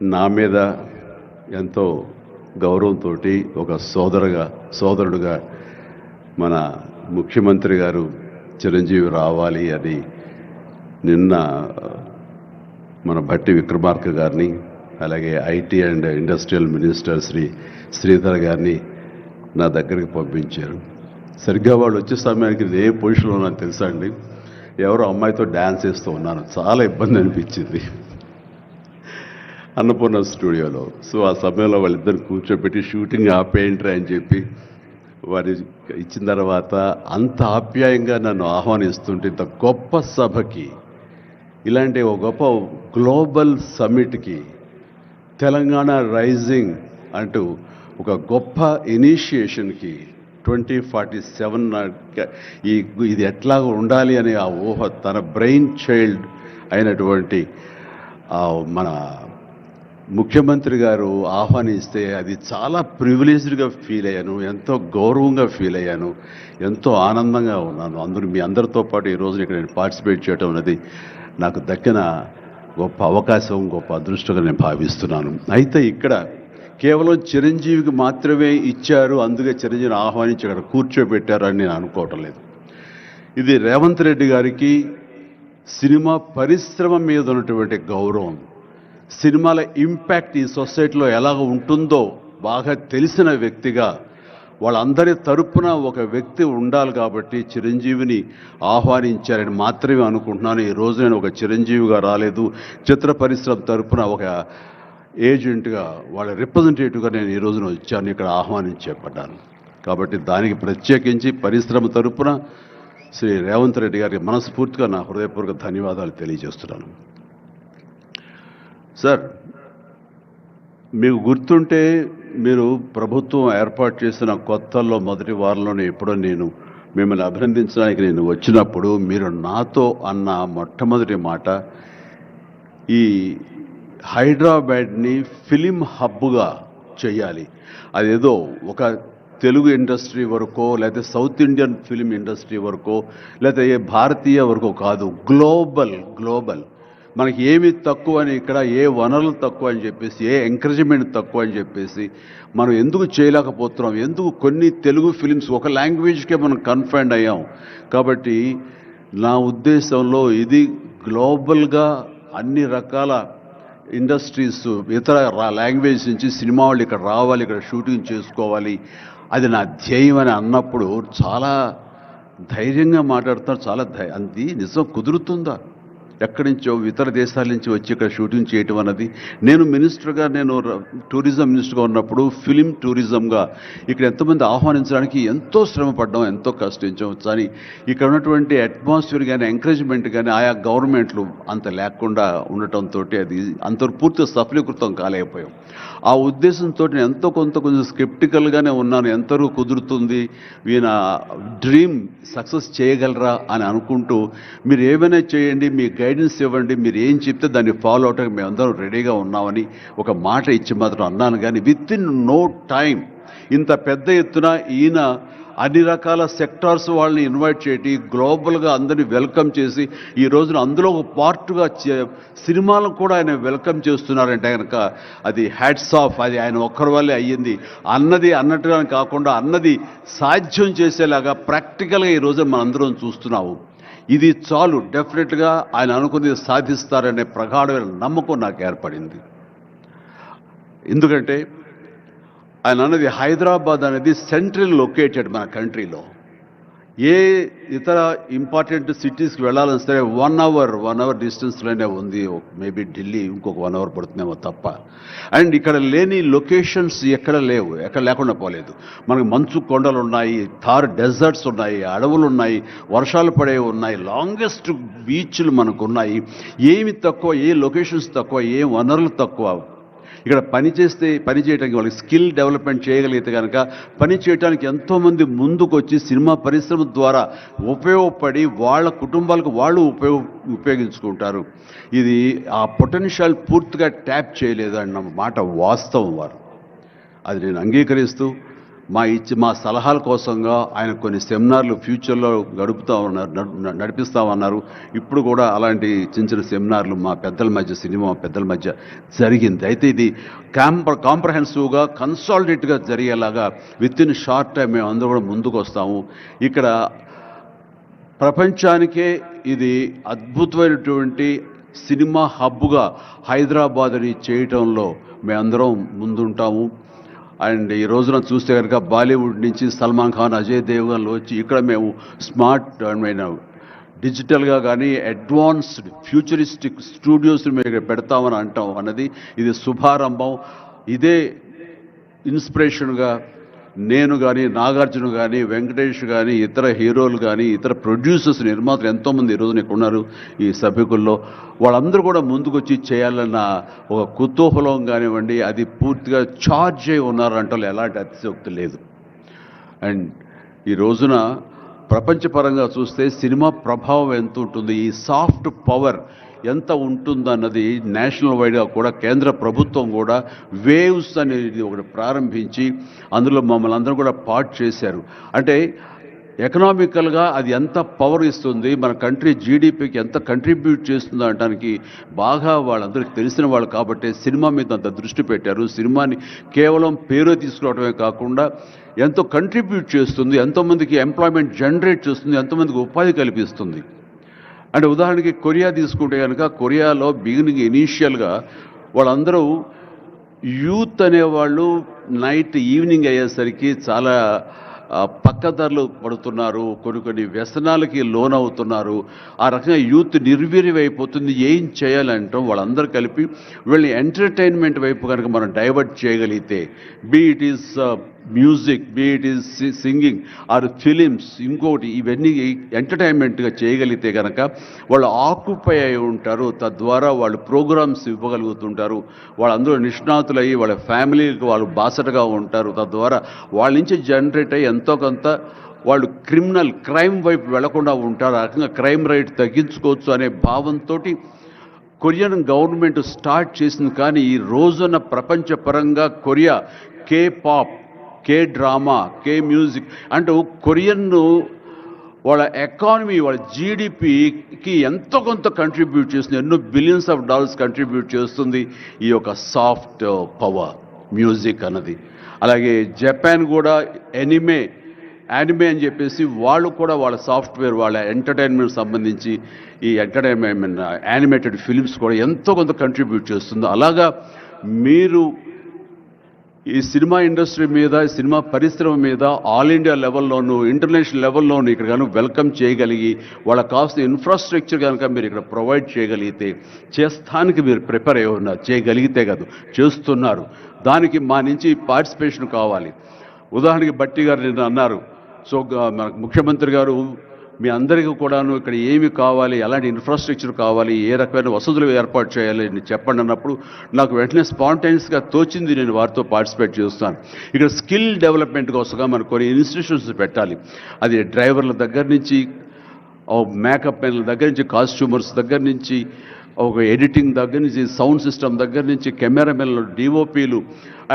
నా మీద ఎంతో గౌరవంతో ఒక సోదరుడుగా మన ముఖ్యమంత్రి గారు చిరంజీవి రావాలి అని నిన్న మన భట్టి విక్రమార్క గారిని, అలాగే IT and industrial minister Sridhar గారిని నా దగ్గరికి పంపించారు. సరిగ్గా వాళ్ళు వచ్చే సమయానికి ఏ పొజిషన్లో ఉన్నాను తెలుసా అండి? ఎవరో అమ్మాయితో డ్యాన్స్ వేస్తూ ఉన్నాను. చాలా ఇబ్బంది అనిపించింది అన్నపూర్ణ స్టూడియోలో. సో ఆ సమయంలో వాళ్ళిద్దరు కూర్చోబెట్టి షూటింగ్ ఆపేయంట్రా అని చెప్పి వారి ఇచ్చిన తర్వాత అంత ఆప్యాయంగా నన్ను ఆహ్వానిస్తుంటే, ఇంత గొప్ప సభకి, ఇలాంటి ఒక గొప్ప గ్లోబల్ సమ్మిట్కి, తెలంగాణ రైజింగ్ అంటూ ఒక గొప్ప ఇనిషియేషన్కి 2047 ఇది ఎట్లా ఉండాలి అనే ఆ ఊహ తన బ్రెయిన్ చైల్డ్ అయినటువంటి మన ముఖ్యమంత్రి గారు ఆహ్వానిస్తే అది చాలా ప్రివిలేజ్డ్గా ఫీల్ అయ్యాను, ఎంతో గౌరవంగా ఫీల్ అయ్యాను, ఎంతో ఆనందంగా ఉన్నాను. మీ అందరితో పాటు ఈ రోజున ఇక్కడ నేను పార్టిసిపేట్ చేయడం అనేది నాకు దక్కిన గొప్ప అవకాశం, గొప్ప అదృష్టంగా నేను భావిస్తున్నాను. అయితే ఇక్కడ కేవలం చిరంజీవికి మాత్రమే ఇచ్చారు, అందుకే చిరంజీవిని ఆహ్వానించి అక్కడ కూర్చోబెట్టారు అని నేను అనుకోవటం లేదు. ఇది రేవంత్ రెడ్డి గారికి సినిమా పరిశ్రమ మీద ఉన్నటువంటి గౌరవం, సినిమాల ఇంపాక్ట్ ఈ సొసైటీలో ఎలాగ ఉంటుందో బాగా తెలిసిన వ్యక్తిగా వాళ్ళందరి తరపున ఒక వ్యక్తి ఉండాలి కాబట్టి చిరంజీవిని ఆహ్వానించారని మాత్రమే అనుకుంటున్నాను. ఈ రోజు నేను ఒక చిరంజీవిగా రాలేదు, చిత్ర పరిశ్రమ తరపున ఒక ఏజెంట్గా, వాళ్ళ రిప్రజెంటేటివ్గా నేను ఈ రోజున వచ్చాను, ఇక్కడ ఆహ్వానించబడ్డాను. కాబట్టి దానికి ప్రత్యేకించి పరిశ్రమ తరపున శ్రీ రేవంత్ రెడ్డి గారికి మనస్ఫూర్తిగా నా హృదయపూర్వక ధన్యవాదాలు తెలియజేస్తున్నాను. సార్, మీకు గుర్తుంటే మీరు ప్రభుత్వం ఏర్పాటు చేసిన కొత్తల్లో మొదటి వారంలోనే ఎప్పుడో నేను మిమ్మల్ని అభినందించడానికి నేను వచ్చినప్పుడు మీరు నాతో అన్న మొట్టమొదటి మాట, ఈ హైదరాబాద్ని ఫిలిం హబ్గా చేయాలి. అదేదో ఒక తెలుగు ఇండస్ట్రీ వరకో, లేకపోతే సౌత్ ఇండియన్ ఫిలిం ఇండస్ట్రీ వరకో, లేకపోతే ఏ భారతీయ వరకో కాదు, గ్లోబల్ మనకి ఏమి తక్కువ అని, ఇక్కడ ఏ వనరులు తక్కువ అని చెప్పేసి, ఏ ఎంకరేజ్మెంట్ తక్కువ అని చెప్పేసి మనం ఎందుకు చేయలేకపోతున్నాం, ఎందుకు కొన్ని తెలుగు ఫిలిమ్స్ ఒక లాంగ్వేజ్కే మనం కన్ఫైన్డ్ అయ్యాం. కాబట్టి నా ఉద్దేశంలో ఇది గ్లోబల్గా అన్ని రకాల ఇండస్ట్రీస్, ఇతర లాంగ్వేజ్ నుంచి సినిమా వాళ్ళు ఇక్కడ రావాలి, ఇక్కడ షూటింగ్ చేసుకోవాలి, అది నా ధ్యేయం అని అన్నప్పుడు చాలా ధైర్యంగా మాట్లాడుతున్నారు. అది నిజం కుదురుతుందా? ఎక్కడి నుంచో ఇతర దేశాల నుంచి వచ్చి ఇక్కడ షూటింగ్ చేయటం అన్నది, నేను టూరిజం మినిస్టర్గా ఉన్నప్పుడు ఫిలిం టూరిజంగా ఇక్కడ ఎంతోమంది ఆహ్వానించడానికి ఎంతో శ్రమపడ్డాం, ఎంతో కష్టించాం. కానీ ఇక్కడ ఉన్నటువంటి అట్మాస్ఫియర్ కానీ ఎంకరేజ్మెంట్ కానీ ఆయా గవర్నమెంట్లు అంత లేకుండా ఉండటంతో అది అంత పూర్తి సఫలీకృతం కాలేకపోయాం. ఆ ఉద్దేశంతో నేను కొంచెం స్కెప్టికల్గానే ఉన్నాను. ఎంతవరకు కుదురుతుంది, ఈయన డ్రీమ్ సక్సెస్ చేయగలరా అని అనుకుంటూ, మీరు ఏమైనా చేయండి, మీ గైడెన్స్ ఇవ్వండి, మీరు ఏం చెప్తే దాన్ని ఫాలో అవడానికి మేమందరం రెడీగా ఉన్నామని ఒక మాట ఇచ్చి మాత్రం అన్నాను. కానీ విత్ ఇన్ నో టైం ఇంత పెద్ద ఎత్తున ఈయన అన్ని రకాల సెక్టార్స్ వాళ్ళని ఇన్వైట్ చేసి గ్లోబల్గా అందరినీ వెల్కమ్ చేసి ఈ రోజున అందులో ఒక పార్ట్గా సినిమాలను కూడా ఆయన వెల్కమ్ చేస్తున్నారంటే కనుక అది హ్యాట్స్ ఆఫ్. అది ఆయన ఒక్కరి వల్లే అయ్యింది. అన్నట్టుగా కాకుండా అన్నది సాధ్యం చేసేలాగా ప్రాక్టికల్గా ఈ రోజున మనందరం చూస్తున్నాము. ఇది చాలు, డెఫినెట్గా ఆయన అనుకునేది సాధిస్తారనే ప్రగాఢమైన నమ్మకం నాకు ఏర్పడింది. ఎందుకంటే ఆయన అన్నది హైదరాబాద్ అనేది సెంట్రల్ లొకేటెడ్ మన కంట్రీలో. ఏ ఇతర ఇంపార్టెంట్ సిటీస్కి వెళ్ళాలని సరే 1 అవర్ డిస్టెన్స్లోనే ఉంది. మేబీ ఢిల్లీ ఇంకొక 1 అవర్ పడుతుందేమో తప్ప. అండ్ ఇక్కడ లేని లొకేషన్స్ ఎక్కడ లేవు, ఎక్కడ లేకుండా పోలేదు. మనకు మంచు కొండలు ఉన్నాయి, థార్ డెజర్ట్స్ ఉన్నాయి, అడవులు ఉన్నాయి, వర్షాలు పడేవి ఉన్నాయి, లాంగెస్ట్ బీచ్లు మనకు ఉన్నాయి. ఏమి తక్కువ, ఏ లొకేషన్స్ తక్కువ, ఏ వనరులు తక్కువ. ఇక్కడ పని చేయడానికి వాళ్ళకి స్కిల్ డెవలప్మెంట్ చేయగలిగితే కనుక పని చేయడానికి ఎంతోమంది ముందుకు వచ్చి సినిమా పరిశ్రమ ద్వారా ఉపయోగపడి వాళ్ళ కుటుంబాలకు వాళ్ళు ఉపయోగించుకుంటారు. ఇది ఆ పొటెన్షియల్ పూర్తిగా ట్యాప్ చేయలేదు అన్న మాట వాస్తవం. అది నేను అంగీకరిస్తూ మా సలహాల కోసంగా ఆయన కొన్ని సెమినార్లు ఫ్యూచర్లో నడిపిస్తామన్నారు. ఇప్పుడు కూడా అలాంటి చిన్న చిన్న సెమినార్లు మా పెద్దల మధ్య, సినిమా పెద్దల మధ్య జరిగింది. అయితే ఇది కాంప్రహెన్సివ్గా కన్సాలిడేట్గా జరిగేలాగా విత్ ఇన్ షార్ట్ టైం మేము అందరూ కూడా ముందుకు వస్తాము. ఇక్కడ ప్రపంచానికే ఇది అద్భుతమైనటువంటి సినిమా హబ్గా హైదరాబాద్ని చేయటంలో మేమందరం ముందుంటాము. అండ్ ఈ రోజున చూస్తే కనుక బాలీవుడ్ నుంచి సల్మాన్ ఖాన్, అజయ్ దేవ్గన్లు వచ్చి ఇక్కడ మేము స్మార్ట్ డిజిటల్గా కానీ అడ్వాన్స్డ్ ఫ్యూచరిస్టిక్ స్టూడియోస్ని మేము ఇక్కడ పెడతామని అంటాం అన్నది ఇది శుభారంభం. ఇదే ఇన్స్పిరేషన్గా నేను కానీ, నాగార్జున కానీ, వెంకటేష్ కానీ, ఇతర హీరోలు కానీ, ఇతర ప్రొడ్యూసర్స్, నిర్మాతలు ఎంతోమంది ఈరోజు ఇక్కడ ఉన్నారు ఈ సభ్యుకుల్లో. వాళ్ళందరూ కూడా ముందుకొచ్చి చేయాలన్న ఒక కుతూహలం కానివ్వండి, అది పూర్తిగా ఛార్జ్ అయి ఉన్నారంటే ఎలాంటి అతిశయోక్తి లేదు. అండ్ ఈ రోజున ప్రపంచపరంగా చూస్తే సినిమా ప్రభావం ఎంత ఉంటుంది, ఈ సాఫ్ట్ పవర్ ఎంత ఉంటుందన్నది నేషనల్ వైడ్గా కూడా కేంద్ర ప్రభుత్వం కూడా వేవ్స్ అనేది ఒకటి ప్రారంభించి అందులో మమ్మల్ని అందరూ కూడా పార్ట్ చేశారు. అంటే ఎకనామికల్గా అది ఎంత పవర్ ఇస్తుంది, మన కంట్రీ జీడిపికి ఎంత కంట్రిబ్యూట్ చేస్తుందో అనడానికి బాగా వాళ్ళందరికీ తెలిసిన వాళ్ళు కాబట్టి సినిమా మీద అంత దృష్టి పెట్టారు. సినిమాని కేవలం పేరు తీసుకురావడమే కాకుండా ఎంతో కంట్రిబ్యూట్ చేస్తుంది, ఎంతోమందికి ఎంప్లాయ్మెంట్ జనరేట్ చేస్తుంది, ఎంతోమందికి ఉపాధి కల్పిస్తుంది. అంటే ఉదాహరణకి కొరియా తీసుకుంటే కనుక కొరియాలో బిగినింగ్ ఇనీషియల్గా వాళ్ళందరూ యూత్ అనేవాళ్ళు నైట్ ఈవినింగ్ అయ్యేసరికి చాలా పక్కదారులు పడుతున్నారు, కొన్ని వ్యసనాలకి లోనవుతున్నారు. ఆ రకంగా యూత్ నిర్వీర్యమైపోతుంది. ఏం చేయాలంటాం వాళ్ళందరూ కలిపి వీళ్ళని ఎంటర్టైన్మెంట్ వైపు కనుక మనం డైవర్ట్ చేయగలిగితే, be it is music, be it is singing or films, ఇంకోటి ఇవన్నీ ఎంటర్టైన్మెంట్గా చేయగలిగితే కనుక వాళ్ళు ఆక్యుపై అయి ఉంటారు. తద్వారా వాళ్ళు ప్రోగ్రామ్స్ ఇవ్వగలుగుతుంటారు. వాళ్ళందరూ నిష్ణాతులయ్యి వాళ్ళ ఫ్యామిలీకి వాళ్ళు బాసటగా ఉంటారు. తద్వారా వాళ్ళ నుంచి జనరేట్ అయ్యి ఎంతో కొంత వాళ్ళు క్రైమ్ వైపు వెళ్లకుండా ఉంటారు. ఆ రకంగా క్రైమ్ రేట్ తగ్గించుకోవచ్చు అనే భావంతో కొరియన్ గవర్నమెంట్ స్టార్ట్ చేసింది. కానీ ఈ రోజున ప్రపంచపరంగా Korea K pop, K drama, K music అంటూ కొరియన్ వాళ్ళ ఎకానమీ, వాళ్ళ జీడిపికి ఎంతో కొంత కంట్రిబ్యూట్ చేస్తుంది. ఎన్నో బిలియన్స్ ఆఫ్ డాలర్స్ కంట్రిబ్యూట్ చేస్తుంది ఈ యొక్క సాఫ్ట్ పవర్ మ్యూజిక్ అన్నది. అలాగే జపాన్ కూడా యానిమే అని చెప్పేసి వాళ్ళు కూడా వాళ్ళ సాఫ్ట్వేర్, వాళ్ళ ఎంటర్టైన్మెంట్ సంబంధించి ఈ ఎంటర్టైన్మెంట్ యానిమేటెడ్ ఫిలిమ్స్ కూడా ఎంతో కొంత కంట్రిబ్యూట్ చేస్తుంది. అలాగా మీరు ఈ సినిమా ఇండస్ట్రీ మీద, సినిమా పరిశ్రమ మీద ఆల్ ఇండియా లెవెల్లోనూ ఇంటర్నేషనల్ లెవెల్లోనూ ఇక్కడ కనుక వెల్కమ్ చేయగలిగి వాళ్ళకి కావాల్సిన ఇన్ఫ్రాస్ట్రక్చర్ కనుక మీరు ఇక్కడ ప్రొవైడ్ చేయగలిగితే, చేస్తానికి మీరు ప్రిపేర్ అయి ఉన్నారు, చేయగలిగితే కాదు చేస్తున్నారు. దానికి మా నుంచి పార్టిసిపేషన్ కావాలి. ఉదాహరణకి బట్టి గారు నిన్న అన్నారు, సో మన ముఖ్యమంత్రి గారు మీ అందరికీ కూడాను ఇక్కడ ఏమి కావాలి, ఎలాంటి ఇన్ఫ్రాస్ట్రక్చర్ కావాలి, ఏ రకమైన వసతులు ఏర్పాటు చేయాలి అని చెప్పండి అన్నప్పుడు నాకు వెంటనే స్పాంటైనియస్గా తోచింది, నేను వారితో పార్టిసిపేట్ చేస్తాను. ఇక్కడ స్కిల్ డెవలప్మెంట్ కోసంగా మనకు కొన్ని ఇన్స్టిట్యూషన్స్ పెట్టాలి. అది డ్రైవర్ల దగ్గర నుంచి, మేకప్ మెన్ల దగ్గర నుంచి, కాస్ట్యూమర్స్ దగ్గర నుంచి, ఒక ఎడిటింగ్ దగ్గర నుంచి, సౌండ్ సిస్టమ్ దగ్గర నుంచి, కెమెరామెన్లు, డిఓపీలు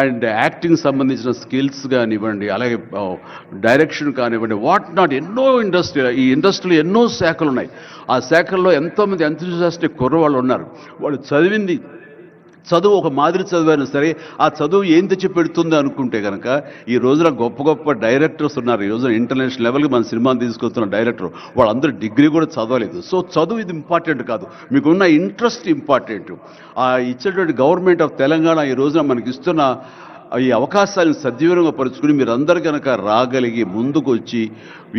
అండ్ యాక్టింగ్ సంబంధించిన స్కిల్స్ కానివ్వండి, అలాగే డైరెక్షన్ కానివ్వండి, వాట్ నాట్ ఎన్నో ఈ ఇండస్ట్రీలో ఎన్నో శాఖలు ఉన్నాయి. ఆ శాఖల్లో ఎంతోమంది ఎంతూజియాస్టిక్ కుర్రవాళ్ళు ఉన్నారు. వాళ్ళు చదువు ఒక మాదిరి చదివైనా సరే ఆ చదువు ఏం తెచ్చి పెడుతుంది అనుకుంటే కనుక ఈ రోజున గొప్ప గొప్ప డైరెక్టర్స్ ఉన్నారు. ఈ రోజున ఇంటర్నేషనల్ లెవెల్కి మన సినిమాని తీసుకొస్తున్న డైరెక్టర్ వాళ్ళందరూ డిగ్రీ కూడా చదవలేదు. సో చదువు ఇది ఇంపార్టెంట్ కాదు, మీకున్న ఇంట్రెస్ట్ ఇంపార్టెంట్. ఆ ఇచ్చేటువంటి గవర్నమెంట్ ఆఫ్ తెలంగాణ ఈ రోజున మనకి ఇస్తున్న ఈ అవకాశాలను సద్వినియోగం పరుచుకుని మీరందరూ కనుక రాగలిగి ముందుకు వచ్చి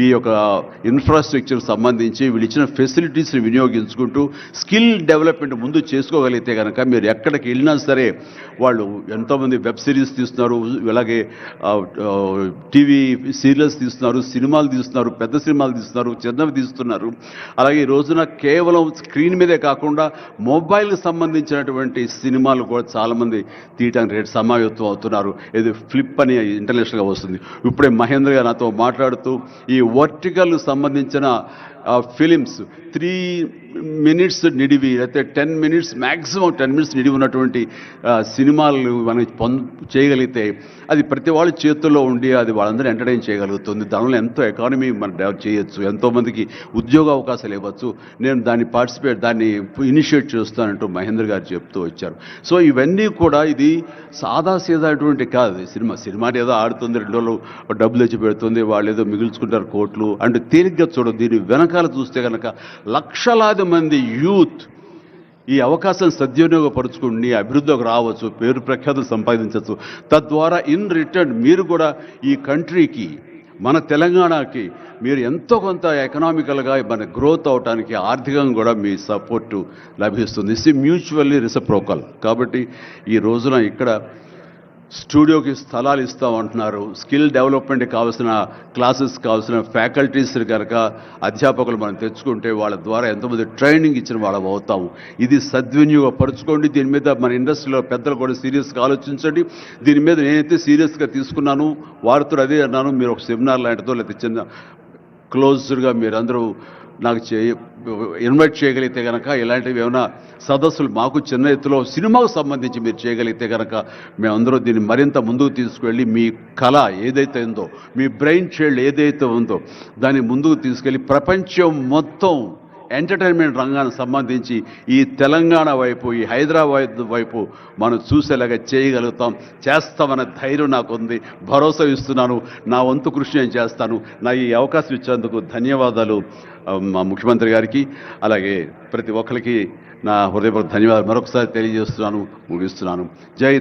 ఈ యొక్క ఇన్ఫ్రాస్ట్రక్చర్ సంబంధించి వీళ్ళు ఇచ్చిన ఫెసిలిటీస్ని వినియోగించుకుంటూ స్కిల్ డెవలప్మెంట్ ముందు చేసుకోగలిగితే కనుక మీరు ఎక్కడికి వెళ్ళినా సరే, వాళ్ళు ఎంతోమంది వెబ్ సిరీస్ తీస్తున్నారు, అలాగే టీవీ సీరియల్స్ తీస్తున్నారు, సినిమాలు తీస్తున్నారు, పెద్ద సినిమాలు తీస్తున్నారు, చిన్నవి తీస్తున్నారు. అలాగే ఈ రోజున కేవలం స్క్రీన్ మీదే కాకుండా మొబైల్కి సంబంధించినటువంటి సినిమాలు కూడా చాలామంది తీయటానికి సమాయత్తం అవుతున్నారు. ఇది ఫ్లిప్ అని ఇంటర్నేషనల్గా వస్తుంది. ఇప్పుడే మహేంద్ర గారు నాతో మాట్లాడుతూ ఈ వర్టికల్ సంబంధించిన ఫిలిమ్స్ 3 minutes నిడివి లేకపోతే 10 minutes మ్యాక్సిమం 10 minutes నిడివి ఉన్నటువంటి సినిమాలు మనం చేయగలిగితే అది ప్రతి వాళ్ళ చేతుల్లో ఉండి అది వాళ్ళందరూ ఎంటర్టైన్ చేయగలుగుతుంది. దానివల్ల ఎంతో ఎకానమీ మనం డెవలప్ చేయొచ్చు, ఎంతోమందికి ఉద్యోగ అవకాశాలు ఇవ్వచ్చు. నేను దాన్ని ఇనిషియేట్ చేస్తానంటూ మహేంద్ర గారు చెప్తూ వచ్చారు. సో ఇవన్నీ కూడా ఇది సాదాసీదాటువంటి కాదు. సినిమా ఏదో ఆడుతుంది, 2 రోజులు డబ్బులు తెచ్చి పెడుతుంది, వాళ్ళు ఏదో మిగుల్చుకుంటారు కోట్లు అంటే తేలిగ్గా చూడదు. దీని వెనకాల చూస్తే కనుక లక్షలాది మంది యూత్ ఈ అవకాశం సద్వినియోగపరుచుకుని అభివృద్ధిలోకి రావచ్చు, పేరు ప్రఖ్యాతులు సంపాదించవచ్చు. తద్వారా ఇన్ రిటర్న్ మీరు కూడా ఈ కంట్రీకి, మన తెలంగాణకి మీరు ఎంతో కొంత ఎకనామికల్గా మన గ్రోత్ అవడానికి ఆర్థికంగా కూడా మీ సపోర్టు లభిస్తుంది. It's mutually reciprocal. కాబట్టి ఈ రోజున ఇక్కడ స్టూడియోకి స్థలాలు ఇస్తామంటున్నారు. స్కిల్ డెవలప్మెంట్కి కావాల్సిన క్లాసెస్ కావాల్సిన ఫ్యాకల్టీస్ కనుక అధ్యాపకులు మనం తెచ్చుకుంటే వాళ్ళ ద్వారా ఎంతోమంది ట్రైనింగ్ ఇచ్చిన వాళ్ళం అవుతాము. ఇది సద్వినియోగపరచుకోండి. దీని మీద మన ఇండస్ట్రీలో పెద్దలు కూడా సీరియస్గా ఆలోచించండి. దీని మీద నేనైతే సీరియస్గా తీసుకున్నాను. వారితో అదే అన్నాను, మీరు ఒక సెమినార్ లాంటిదో లేకపోతే చిన్న క్లోజ్డ్గా మీరందరూ నాకు ఇన్వైట్ చేయగలిగితే కనుక ఇలాంటివి ఏమైనా సదస్సులు మాకు చిన్న ఎత్తులో సినిమాకు సంబంధించి మీరు చేయగలిగితే కనుక మేమందరూ దీన్ని మరింత ముందుకు తీసుకువెళ్ళి మీ కళ ఏదైతే ఉందో, మీ బ్రెయిన్ చైల్డ్ ఏదైతే ఉందో దాన్ని ముందుకు తీసుకెళ్ళి ప్రపంచం మొత్తం ఎంటర్టైన్మెంట్ రంగానికి సంబంధించి ఈ తెలంగాణ వైపు, ఈ హైదరాబాద్ వైపు మనం చూసేలాగా చేస్తామనే ధైర్యం నాకుంది. భరోసా ఇస్తున్నాను. నా వంతు కృషి నేను చేస్తాను. నా ఈ అవకాశం ఇచ్చేందుకు ధన్యవాదాలు మా ముఖ్యమంత్రి గారికి, అలాగే ప్రతి ఒక్కరికి నా హృదయపూర్వక ధన్యవాదాలు మరొకసారి తెలియజేస్తున్నాను, ముగిస్తున్నాను. జై